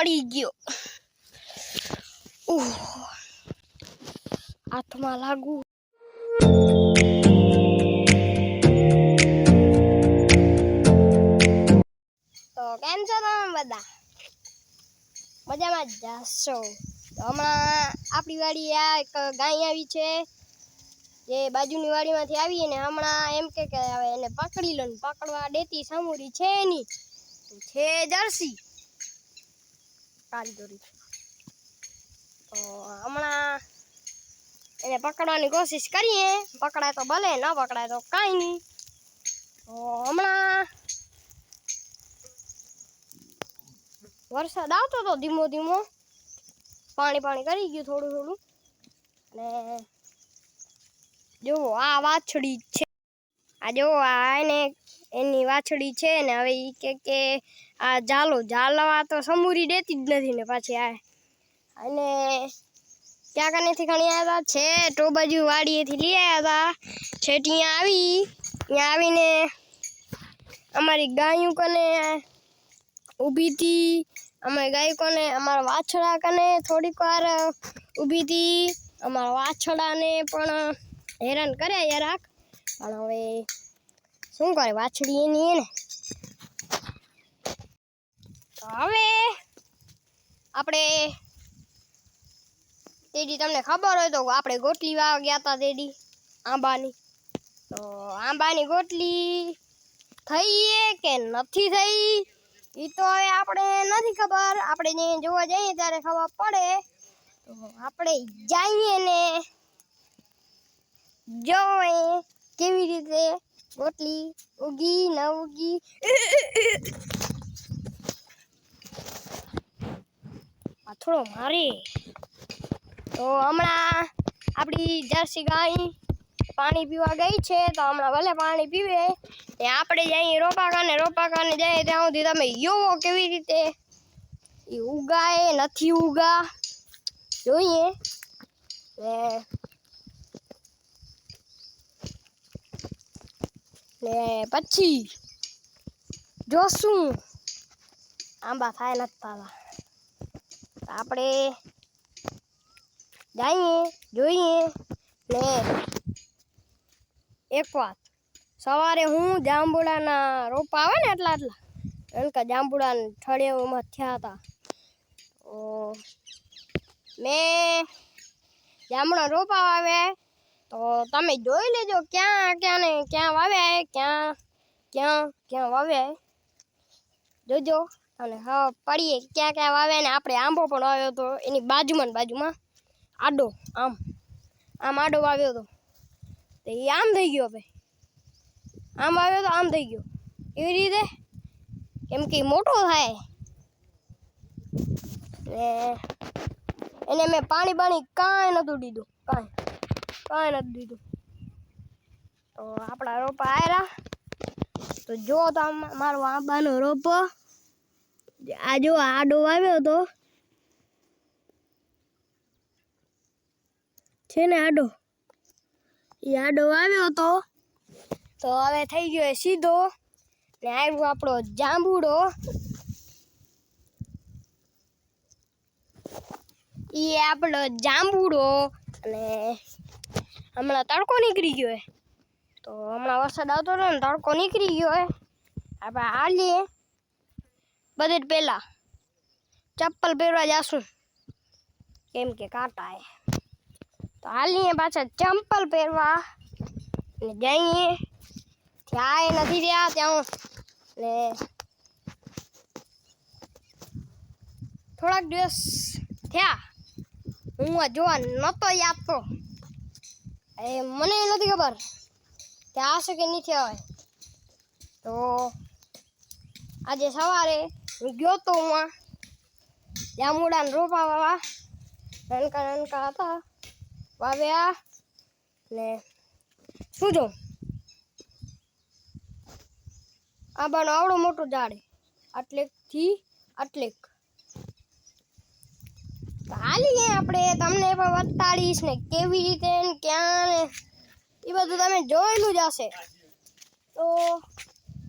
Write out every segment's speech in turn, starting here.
પડી ગયો. હાથમાં લાગુ. તો કેમ છો તમે બધા? મજામાં જ જશો. તો હમણાં આપણી વાડી આ એક ગાય આવી છે, જે બાજુની વાડીમાંથી આવી ને હમણાં એમ કે હવે એને પકડી લો ને પકડવા દેતી સમૂરી છે નહીં, છે જર્સી કાળીદોરી. તો હમણાં એને પકડવાની કોશિશ કરીએ, પકડાય તો ભલે, ન પકડાય તો કાંઈ નહીં. તો હમણાં વરસાદ આવતો હતો ધીમો ધીમો, પાણી કરી ગયું થોડું થોડું. ને જો આ વાછડી છે, આ જો આ એને એની વાછડી છે ને હવે એ કે આ ઝાલવા તો સમૂરી દેતી જ નથી ને પાછી આ અને ક્યાં કનેથી ઘણી આવ્યા હતા છે તો બાજુ વાડીએથી લઈ આવ્યા હતા છે. ત્યાં આવીને અમારી ગાયું કને ઊભી હતી, અમારી ગાય કને અમારા વાછડા કને થોડીક વાર ઊભી હતી. અમારા વાછડાને પણ હેરાન કર્યા જરાક, પણ હવે શું કરે વાછડી એની એને. તો હવે આપણે તેડી તમને ખબર હોય તો આપણે ગોટલી વાવવા ગયા હતા તેડી આંબાની. તો આંબાની ગોટલી થઈ કે નથી થઈ એ તો હવે આપણે નથી ખબર. આપણે જે જોવા જઈએ ત્યારે ખબર પડે. તો આપણે જઈએ ને જોઈએ કેવી રીતે ગોટલી ઉગી ન ઉગી. થોડો મારે તો હમણાં આપણી જર્સી ગાય પાણી પીવા ગઈ છે, તો હમણાં ભલે પાણી પીવે ને આપણે જઈએ રોપાકાને જઈએ ત્યાં સુધી તમે જોવો કેવી રીતે એ ઉગાય નથી ઉગા જોઈએ. ને પછી જોશું આંબા થાય નથી થતા. આપણે જઈએ જોઈએ. ને એક વાત, સવારે હું જાંબુડાના રોપા આવે ને એટલા એનકા જાંબુડા ઠળિયામાં થયા હતા. મેં જાંબુડા રોપા વાવ્યા, તો તમે જોઈ લેજો ક્યાં વાવ્યા, ક્યાં વાવ્યા જોજો. અને હા પડીએ ક્યાં વાવ્યા ને આપણે આંબો પણ વાવ્યો હતો એની બાજુમાં આડો આમ આડો વાવ્યો હતો, તો એ આમ થઈ ગયો. હવે આમ વાવ્યો તો આમ થઈ ગયો એવી રીતે, કેમ કે મોટો થાય ને એને મેં પાણી કાંઈ નહોતું દીધું, કાંઈ નથી દીધું. તો આપણા રોપા આવ્યા. તો જો તો મારો આંબાનો રોપો આ જો આડો વાવ્યો હતો છે ને આડો વાવ્યો હતો, તો હવે થઈ ગયો સીધો ને આવ્યો આપણો જાંબુડો. એ આપણો જાંબુડો અને હમણાં તડકો નીકળી ગયો. તો હમણાં વરસાદ આવતો હતો ને તડકો નીકળી ગયો. આપણે હાલીએ બધે પહેલાં ચપ્પલ પહેરવા જાશું કેમ કે કાંટા હે. તો હાલીએ પાછા ચંપલ પહેરવા ને જઈએ. ત્યાં નથી રહ્યા ત્યાં ને થોડાક દિવસ થયા હું આ જોવા નહોતો યાદ તો મને નથી ખબર કે આવશે કે નહીં થયા હોય. તો આજે સવારે હું ગયો તો હું જાંબુડાને રોપા વાવા નાનકા હતા વાવ્યા ને શું જો આંબાનો આવડો મોટો ઝાડ આટલેકથી આટલેક. હાલીએ આપણે તમને પણ બતાડીશ ને કેવી રીતે ને ક્યાં ને એ બધું તમે જોયેલું જ હશે. તો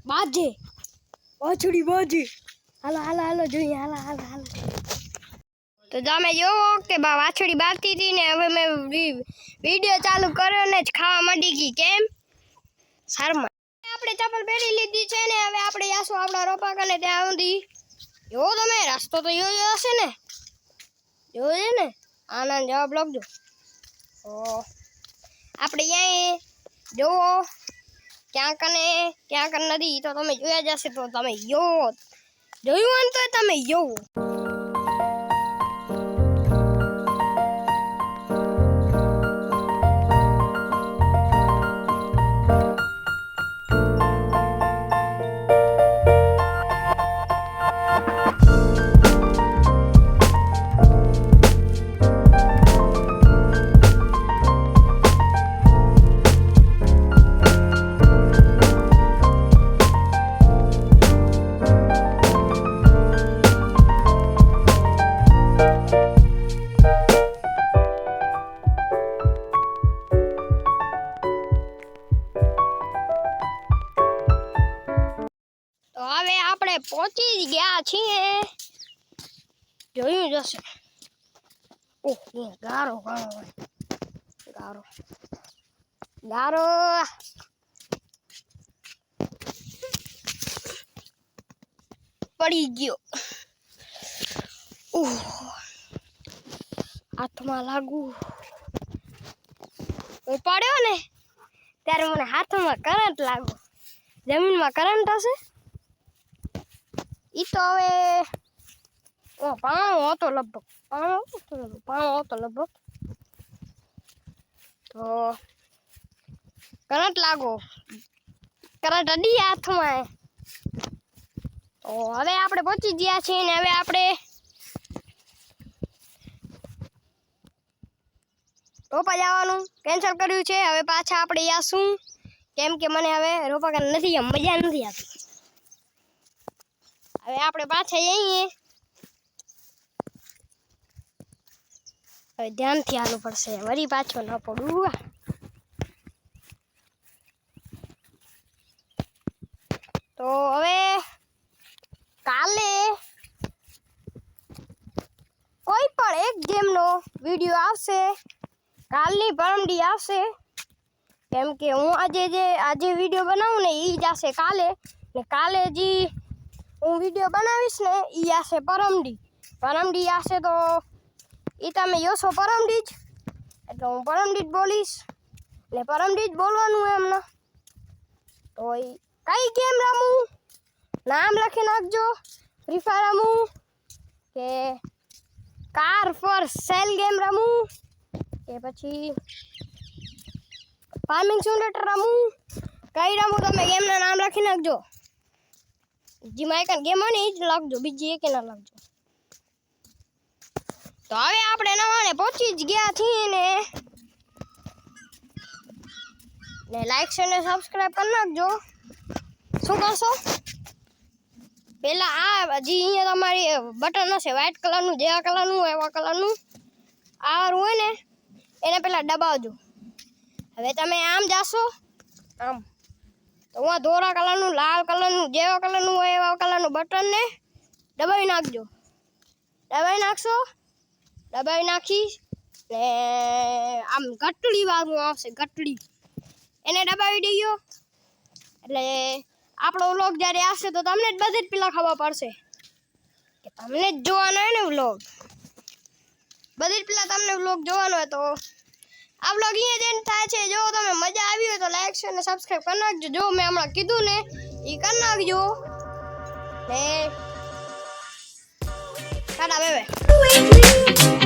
બાજે વાછડી હાલો જોઈએ હાલો તો તમે જોવો કે વાછડી બારતી હતી ને હવે મેં વિડીયો ચાલુ કર્યો ને જ ખાવા માંડી ગઈ. કેમ સારમાં આપણે ચપ્પલ પહેરી લીધી છે ને હવે આપણે જાશું આપણા રોપા કને ત્યાં સુધી. જો તમે રસ્તો તો જોયો હશે ને, જોયો ને? આના જવાબ લખજો. ઓ આપણે અહીંયા જોવો ક્યાંક નથી તો તમે જોયા જશે તો તમે જોયું હોય ને તો તમે જોવો. પહોંચી ગયા છીએ, જોયું જશે. ઓહ ગારો પડી ગયો. હાથમાં લાગુ પડ્યો ને ત્યારે મને હાથમાં કરંટ લાગુ. જમીનમાં કરંટ હશે ઈ તો હવે પાણો હતો લગભગ તો કરંટ લાગો, કરંટ અડી હાથમાં. તો હવે આપણે પહોંચી ગયા છીએ ને હવે આપણે રોપા જવાનું કેન્સલ કર્યું છે. હવે પાછા આપણે જાશું કેમ કે મને હવે રોપા કરવા નથી મજા નથી આવતી. હવે આપણે પાછા જઈએ. હવે ધ્યાનથી હાલવું પડશે, વળી પાછો ન પડવું. તો હવે કાલે કોઈ પણ એક ગેમનો વિડીયો આવશે, કાલની પરમડી આવશે. કેમ કે હું આજે વિડીયો બનાવું ને એ જ આવશે કાલે, ને કાલે જે હું વિડીયો બનાવીશ ને એ આવશે પરમડી આવશે. તો એ તમે જોશો પરમડી જ, એટલે હું પરમડી જ બોલીશ ને પરમડી જ બોલવાનું એમને. તો કઈ ગેમ રમું નામ લખી નાખજો. ફ્રી ફાયર રમું કે કાર ફોર સેલ ગેમ રમું કે પછી ફાર્મિંગ સિમ્યુલેટર રમું, કઈ રમું તમે ગેમના નામ લખી નાખજો. જેમાં એક ગેમ હોય ને એ જ લખજો, બીજી એક ના લખજો. તો હવે આપણે નવાને પહોંચી જ ગયા છીએ ને લાઈક શેર ને સબસ્ક્રાઇબ કરી નાખજો. શું કરશો પેલા આ હજી અહીંયા તમારી બટન હશે વ્હાઈટ કલરનું, જેવા કલરનું હોય એવા કલરનું આ હોય ને એને પેલા દબાવજો. હવે તમે આમ જાશો આમ તો હું ધોળા કલરનું, લાલ કલરનું, જેવા કલરનું હોય એવા કલરનું બટનને દબાવી નાખજો. દબાવી નાખશો, દબાવી નાખી ને આમ ગટડી વાળું આવશે, ગટડી એને દબાવી દઈએ. એટલે આપણો વ્લોગ જ્યારે આવશે તો તમને જ બધી જ પેલા ખબર પડશે કે તમને જ જોવાનો હોય ને વ્લોગ. બધી જ પેલા તમને વ્લોગ જોવાનો હોય તો આ વ્લોગ અહીંયા જ એન્ડ થાય છે. જો તમે મજા આવી હોય તો લાઈક શેર ને સબસ્ક્રાઇબ કરી નાખજો. જો મેં હમણાં કીધું ને એ કરી નાખજો ને ટાટા બાય બાય.